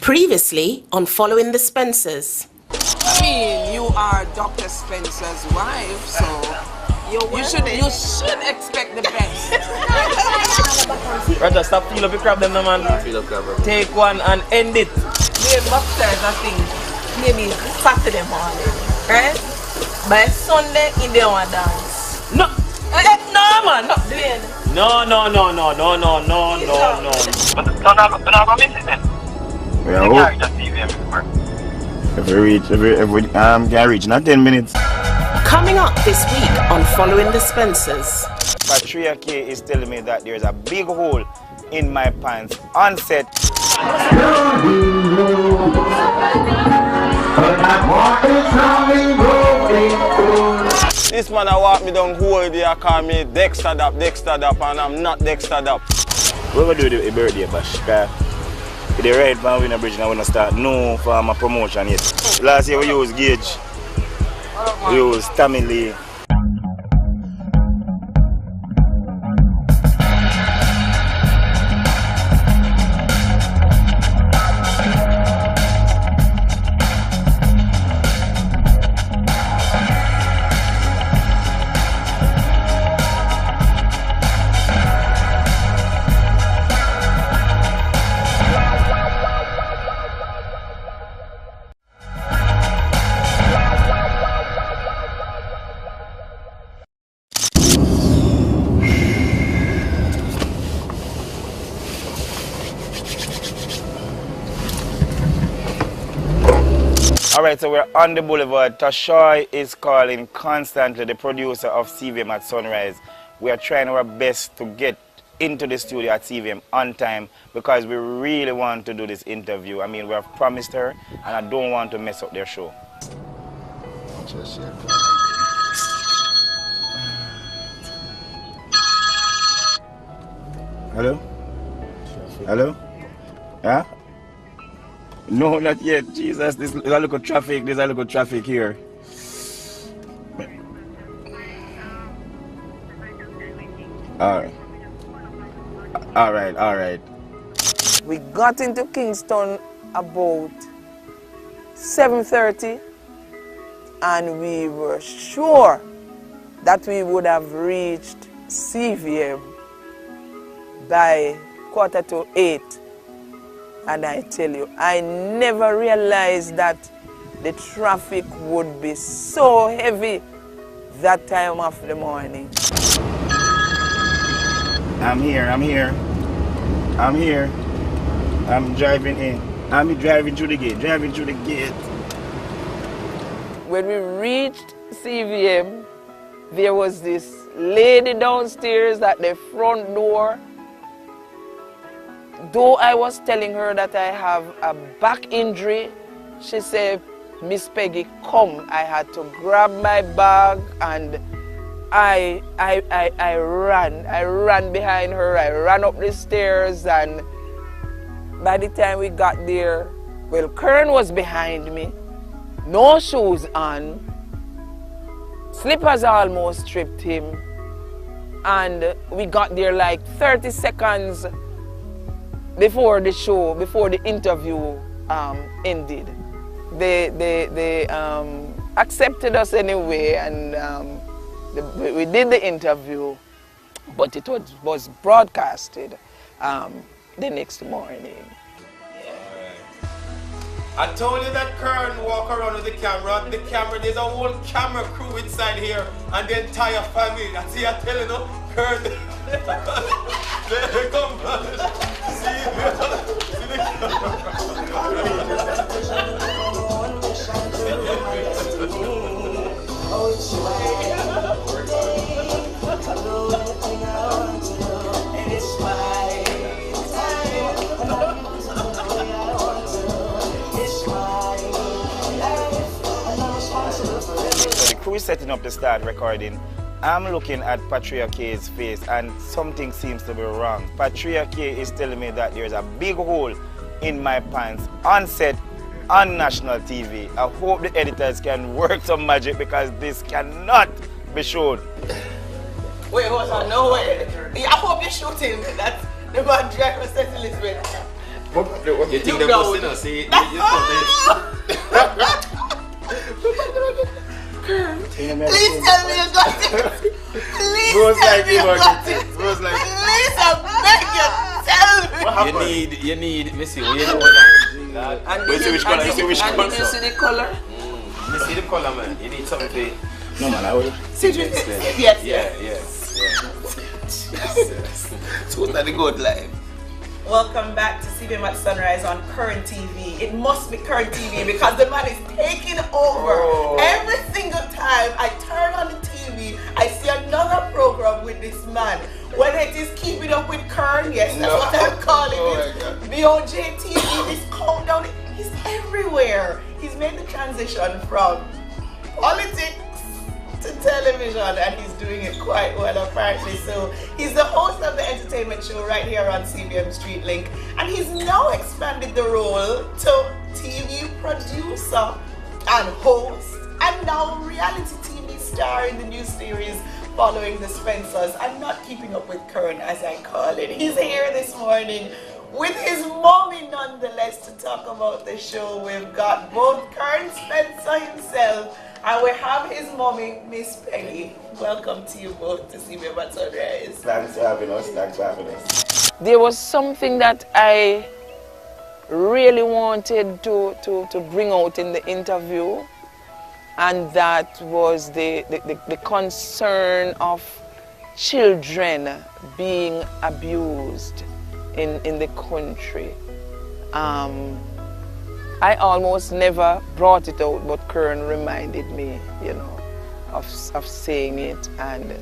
Previously on Following the Spencers. I mean, you are Dr. Spencer's wife, so you should expect the best. Roger, stop feel up your crab them, no man. Feel up crab. Take one and end it. We're upstairs, I think, maybe Saturday morning, right? By Sunday, in the one dance. No, no man, no. Dwayne. No. But the son not gonna miss it then. Yeah, if we reach, can reach, not 10 minutes. Coming up this week on Following the Spencers. Patria K is telling me that there's a big hole in my pants on set. This man I walk me down whole day, I call me Dexter Dap, and I'm not Dexter Dap. We're going to do the birthday bash. The right van Winner Bridge, and I want to start no for my promotion yet. Last year we used Gage, we used Tammy Lee. Alright, so we're on the boulevard. Tashoy is calling constantly, the producer of CVM at Sunrise. We are trying our best to get into the studio at CVM on time because we really want to do this interview. I mean, we have promised her and I don't want to mess up their show. Hello? Hello? Yeah? No, not yet. Jesus, there's a little traffic here. Alright. We got into Kingston about 7:30, and we were sure that we would have reached CVM by 7:45. And I tell you, I never realized that the traffic would be so heavy that time of the morning. I'm here. I'm driving in. I'm driving through the gate. When we reached CVM, there was this lady downstairs at the front door. Though I was telling her that I have a back injury, she said, "Miss Peggy, come." I had to grab my bag and I ran behind her. I ran up the stairs, and by the time we got there, well, Kern was behind me, no shoes on, slippers almost tripped him, and we got there like 30 seconds before the show, before the interview ended. They accepted us anyway, and we did the interview, but it was broadcasted the next morning. I told you that Kern walk around with the camera. There's a whole camera crew inside here and the entire family. That's what I'm telling you, Kern. There come on. Crew is setting up to start recording. I'm looking at Patria K's face and something seems to be wrong. Patria K is telling me that there's a big hole in my pants on set on national TV. I hope the editors can work some magic because this cannot be shown. Wait, hold on, no way. I hope you're shooting. That's the man driver St. Elizabeth. You think they're busting us? See, Please tell me you got it. Please Rose tell like me you you got got it. it. Rose like Please, I beg you, tell me. what happened? you need, let me see, what you need? And Wait, see which color, you see which and color? did you see the color? You see the color, man. You need something to No man, I will. Yes. So what's that the good life? Welcome back to CBM at Sunrise on Current TV. It must be Current TV because the man is taking over. Every single time I turn on the TV, I see another program with this man. Whether it is Keeping Up with Kern, yes, that's what I'm calling it. BOJ TV, this countdown, he's everywhere. He's made the transition from politics to television and he's doing it quite well apparently. So he's the host of the entertainment show right here on CBM Street Link, and he's now expanded the role to TV producer and host and now reality TV star in the new series following the Spencers. I'm not keeping up with Kern as I call it. He's here this morning with his mommy nonetheless to talk about the show. We've got both Kern Spencer himself and we have his mommy, Miss Peggy. Welcome to you both to CBM at Sunrise. Thanks for having us. Thanks for having us. There was something that I really wanted to bring out in the interview, and that was the concern of children being abused in the country. I almost never brought it out, but Kern reminded me, you know, of saying it, and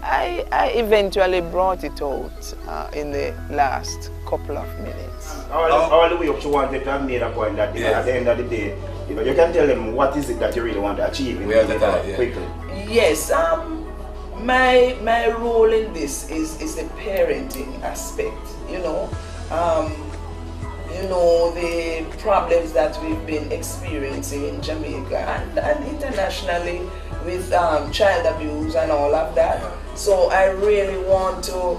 I eventually brought it out in the last couple of minutes. All the way up to wanted to have made a point that at the end of the day, you know, you can tell them what is it that you really want to achieve in quickly. Yes, my role in this is the parenting aspect, you know. You know, the problems that we've been experiencing in Jamaica and internationally with child abuse and all of that. So I really want to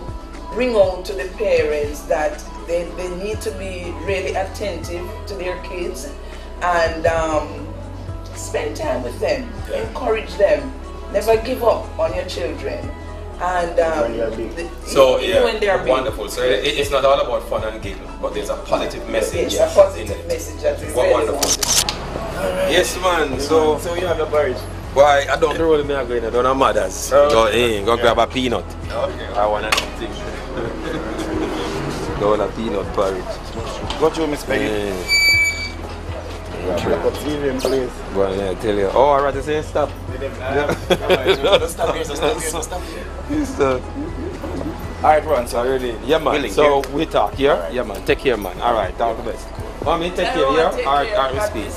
bring out to the parents that they need to be really attentive to their kids and spend time with them, encourage them, never give up on your children. And when you're big. When they're big. Wonderful. So it's not all about fun and giggle, but there's a positive message. Yes, a positive message that is very wonderful. Yes, man. So you have the porridge. Why I don't roll me again, I don't have mothers. Go grab a peanut. Okay. I want to think. Go on a peanut porridge. Go through Miss Peggy. Please. Well, yeah, I tell you. Oh, I rather say stop. Stop. Alright, Ron, so Already. Yeah, man. Willing, So here. we talk here. Right. Yeah, man. Take care, man. Alright, all the best. Want me to take care here? Alright, we speak.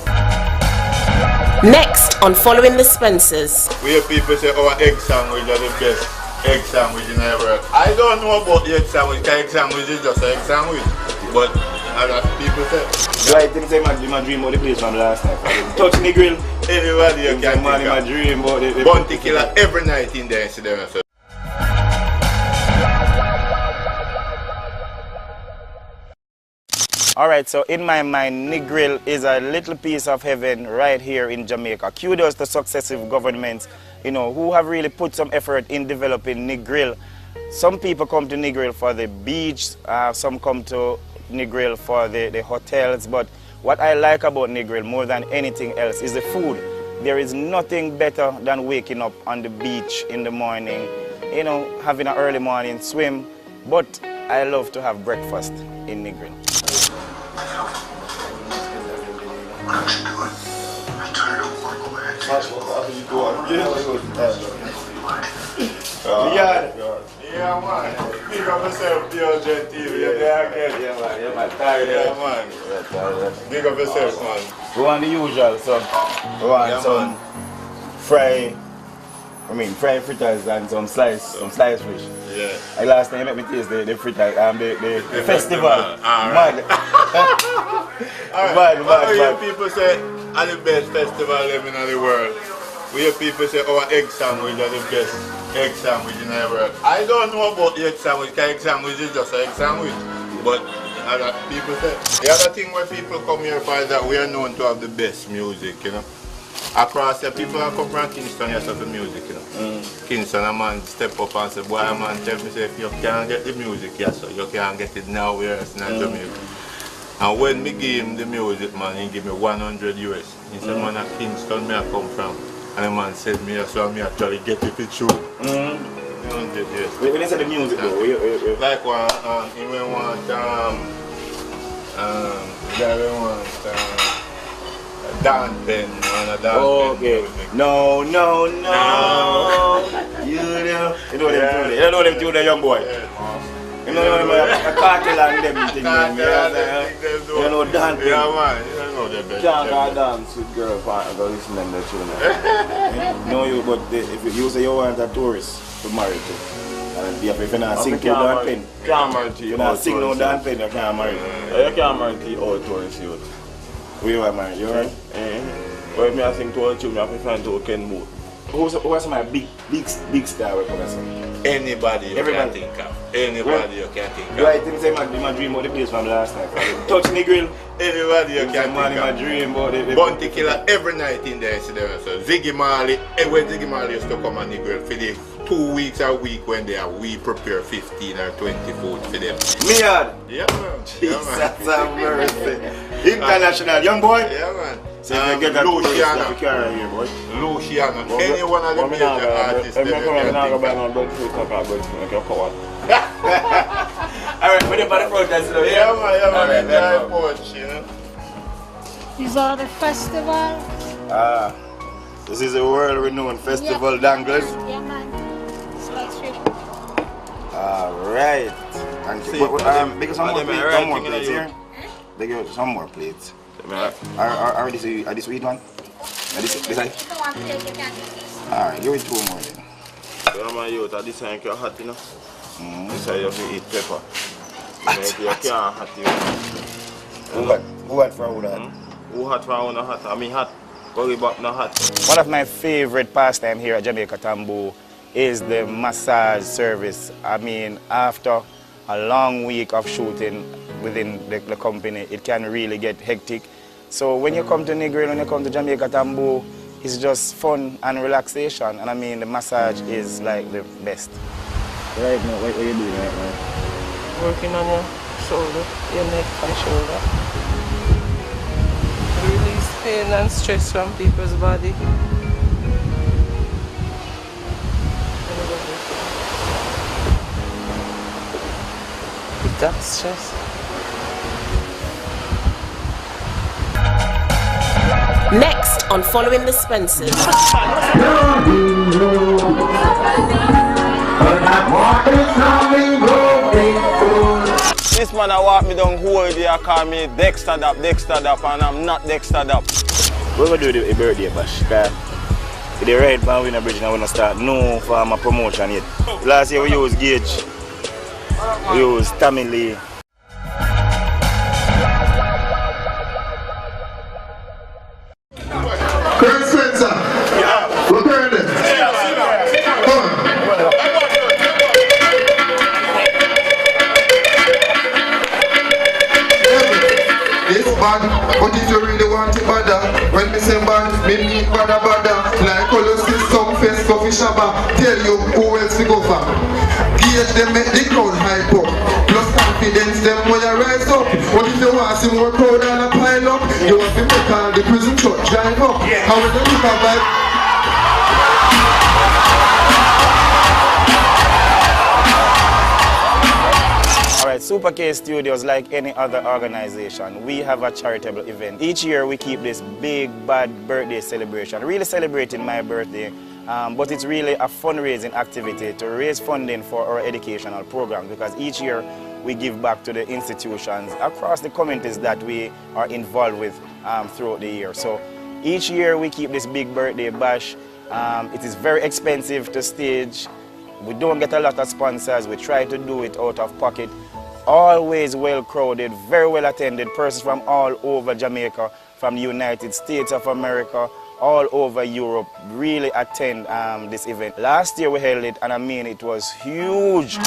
Next on Following the Spencers. We hear people say our egg sandwich are the best egg sandwich in the world. I don't know about the egg sandwich, because egg sandwich is just an egg sandwich. But other people say, I think say my dream about the place from last night. Touch the grill. anybody you can man in my think dream about of. Bounty killer every night in there, see them. So. Alright, so in my mind, Negril is a little piece of heaven right here in Jamaica. Kudos to successive governments, you know, who have really put some effort in developing Negril. Some people come to Negril for the beach, some come to Negril for the hotels, but what I like about Negril more than anything else is the food. There is nothing better than waking up on the beach in the morning, you know, having an early morning swim, but I love to have breakfast in Negril. Yeah, man. Big up yourself, POJ TV. Yeah, man. Tired, man. Big up yourself, man. We want the usual, so we want some fried fritters and some sliced fish. Yeah. Like last time you make me taste the fritters, the festival. Alright. Mad. Alright. Mad. Hear people say are the best festival in the world. We hear people say our egg sandwich are the best egg sandwich in the world. I don't know about the egg sandwich, because egg sandwich is just an egg sandwich. But as people say. The other thing where people come here for is that we are known to have the best music, you know. Across the people that come from Kingston, you have the music, you know. Kingston, a man step up and say, boy, a man tell me, say, if you can't get the music, yes, so you can't get it nowhere else in Jamaica. And when me give him the music, man, he give me 100 US. He said, man, at Kingston, me I come from. And the man said me, so me actually get it for true. 100 US. When you say the music, though, like one, he may want, Dan Pen, a Dan okay. Pen. No. You know them two, the young boy. You know them, a cartel and them thing. You know Dan Pen. Yeah, man. You know the best. Can't go dance with girl and go listen to the tune. No, you, but if you say you want a tourist to marry to, and if you not sing to Dan Pen, can't marry to you not sing no Dan Pen, you can't marry. You can't marry to all tourists. Who you are married, you right? Well, if I sing to a tune, I have to find to a Ken Boot. Who's my big star we can sing? Anybody you can think of. Anybody you can think of. Right, him say my dream about the place from last night. Touch the grill. Anybody you can think of. My dream about the Bounty Killer every night in there. So Ziggy Marley, when Ziggy Marley used to come on the grill for the 2 weeks a week when they are, we prepare 15 or 20 food for them. Me hard. Yeah, man. Jesus have mercy. International young boy. Yeah, man. So if you get that Luciano. here, boy. Luciano. Any one of the major artists. I'm not going to buy no bread food, like your cover. Alright, put it by the front, that's it. Yeah, man. Dry porch, you know. These are the festival. This is a world-renowned festival, Danglers. Yeah, man. It's like strip. Alright. Thank you. Because some more plates here. They give some more plates. Are this sweet one? This side? Alright, give it 2 more then. Yeah, man, you this one you hot, you know. This one you have to eat pepper. You can't hot, you know. Who hot for who hot? Who hot for who hot? I mean hot. Go back no hot. One of my favorite pastime here at Jamaica Tambo is the massage service. I mean, after a long week of shooting within the company, it can really get hectic. So when you come to Negril, when you come to Jamaica Tambo, it's just fun and relaxation. And I mean, the massage is like the best. Right now, what are you doing right now? Working on your shoulder, your neck and shoulder. Release pain and stress from people's body. That stress. Next on Following the Spencers. This man I walk me down whole day, I call me Dexter Dap, and I'm not Dexter Dap. We're going to do the birthday bash. The right man win a bridge and I want to start no for my promotion yet. Last year we used Gage, we used Tammy Lee. Colonel Spencer, look around there. Come on. It's bad, but if you really want it bad, when me say bad, me mean bada. Like all you see some face coffee shabba, tell you who else to go for. Gauge them make the crowd hype up, plus confidence them when you rise up. But if you want to see more crowd and a pile up, you have to make all the prison truck drive up. How will you look at vibe? Alright, Super K Studios, like any other organization, we have a charitable event. Each year we keep this big bad birthday celebration, really celebrating my birthday, but it's really a fundraising activity to raise funding for our educational programs, because each year we give back to the institutions across the communities that we are involved with throughout the year. So each year we keep this big birthday bash. It is very expensive to stage. We don't get a lot of sponsors. We try to do it out of pocket. Always well crowded, very well attended. Persons from all over Jamaica, from the United States of America, all over Europe really attend this event. Last year we held it, and I mean it was huge.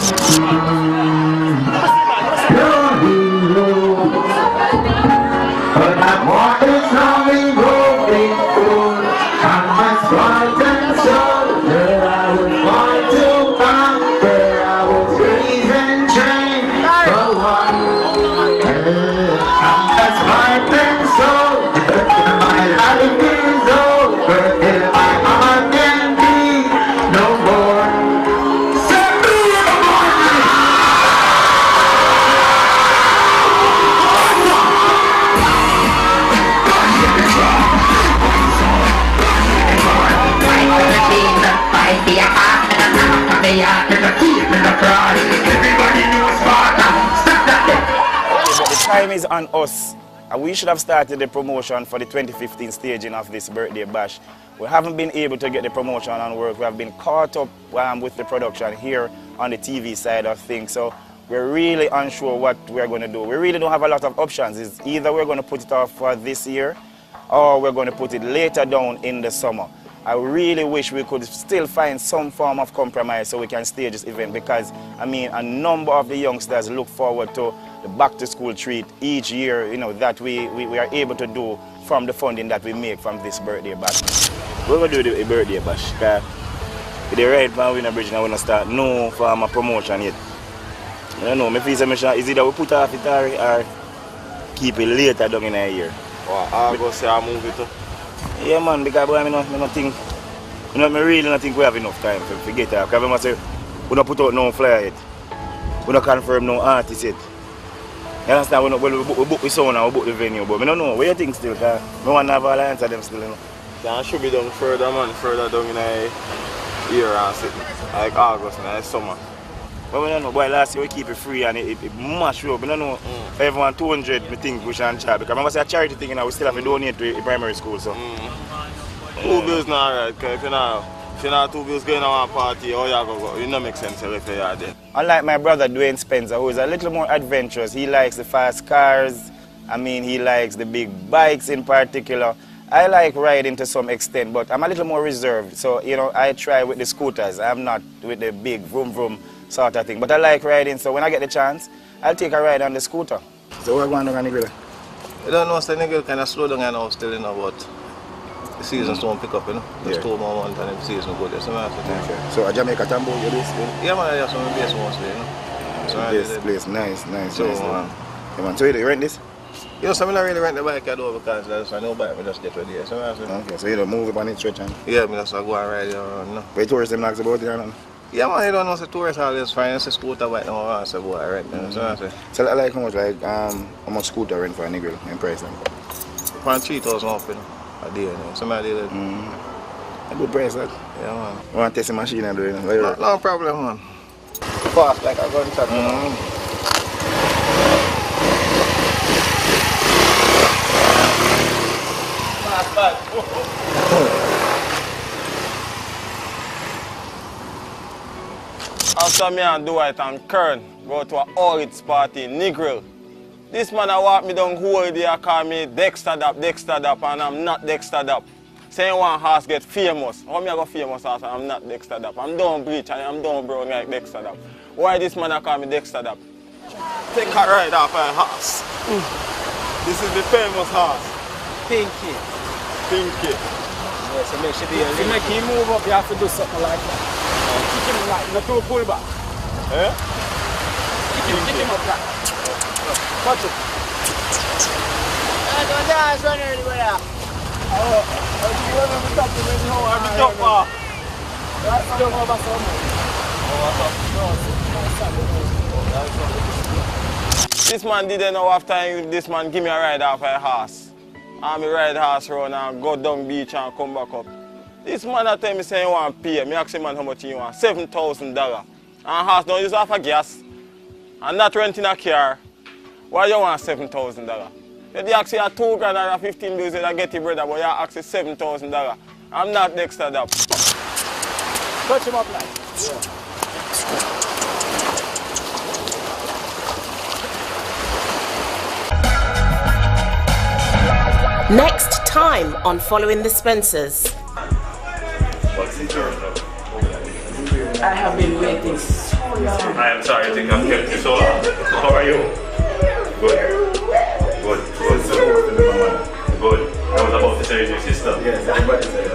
But my heart is loving broken soul, and my heart and soul. Where I was born to come, where I was raised and trained for one. And that's heart and soul. My life is over, till my heart can be no more. But the time is on us. And we should have started the promotion for the 2015 staging of this birthday bash. We haven't been able to get the promotion on work. We have been caught up with the production here on the TV side of things. So we're really unsure what we're going to do. We really don't have a lot of options. It's either we're going to put it off for this year or we're going to put it later down in the summer. I really wish we could still find some form of compromise so we can stage this event because, I mean, a number of the youngsters look forward to the back-to-school treat each year, you know, that we are able to do from the funding that we make from this birthday bash. We're going to do the birthday bash because with the right man Winner Bridge now we're going to start no form of promotion yet. I don't know, my fees is either we put off it or keep it later down in a year. Well, I'll go say I move it too. Yeah, man, because I don't think, I really don't think we have enough time to get that. Because I say, we don't put out no flyer yet. We don't confirm no artist yet. You understand? We book the sound and we book the venue, but I don't know. What do you think still? Because I want to have all the answer them still, you know. That should be done further, man, further down in a year and something. Like August and summer. But I don't know, boy, last year we keep it free and it mash up. I don't know, everyone 200, I think we should charge. Because I say a charity thing, you know, we still have to donate to the primary school, so. 2 bills not right, because if you're not 2 bills going to one party, how you go? It don't make sense if you're there. Unlike my brother Dwayne Spencer, who is a little more adventurous, he likes the fast cars, I mean, he likes the big bikes in particular. I like riding to some extent, but I'm a little more reserved. So, you know, I try with the scooters. I'm not with the big vroom vroom sort of thing. But I like riding, so when I get the chance, I'll take a ride on the scooter. So we're going down on Negril. I don't know, so Negril kind of slow down now still, you know, but the seasons don't pick up, you know. Just 2 more months and the season go there. So a Jamaica Tambo, you do this? Yeah, man, I just want to base mostly, you know. So this place, nice. So, man. Yeah, man. So you rent this? Yeah, so I don't really rent the bike at all because there's no bike, I just get ready. So, okay, so you don't move up on it stretch and? Yeah, I just go and ride around, you know. But tourists them knocks about it or not? Yeah, man, you don't know, the tourists always find a scooter bike now, so go and ride, you know. So like how much scooter rent for a Negril in price then? Around 3,000 up, you know, a day, you know. Somebody did it. A good price, that? Yeah, man. You want to test the machine and do it? No problem, man. Fast, like a gunshot, you know. After me and Dwight and Kern go to an Orits party in Negril. This man I walk me down whole day and call me Dexter Dap, and I'm not Dexter Dap. Saying one horse get famous. How me I go famous horse and I'm not Dexter Dap? I'm down breach and I'm down brown like Dexter Dap. Why this man I call me Dexter Dap? Take a ride off a horse. This is the famous horse. Pinky. Yeah, so make sure to make him move up, you have to do something like that. Kick him like the two pull back. Eh? Kick him up like that. Watch it. Don't dance run anywhere. This man didn't know after this man give me a ride off a horse. And me ride horse around and go down beach and come back up. This man tell me say he want pay. Me ask him man how much he want. $7,000. And horse don't use half a gas. And not renting a car. Why you want $7,000? You ask you $2 grand or 15 bills and get your brother, but you ask $7,000. I'm not Dexter Dap. Touch him up like. Yeah. Next time on Following the Spencers. I have been waiting so long. I am sorry, I think I've kept you so long. How are you? Good. Good. Good. Good. I was about to say your sister. Yes, everybody said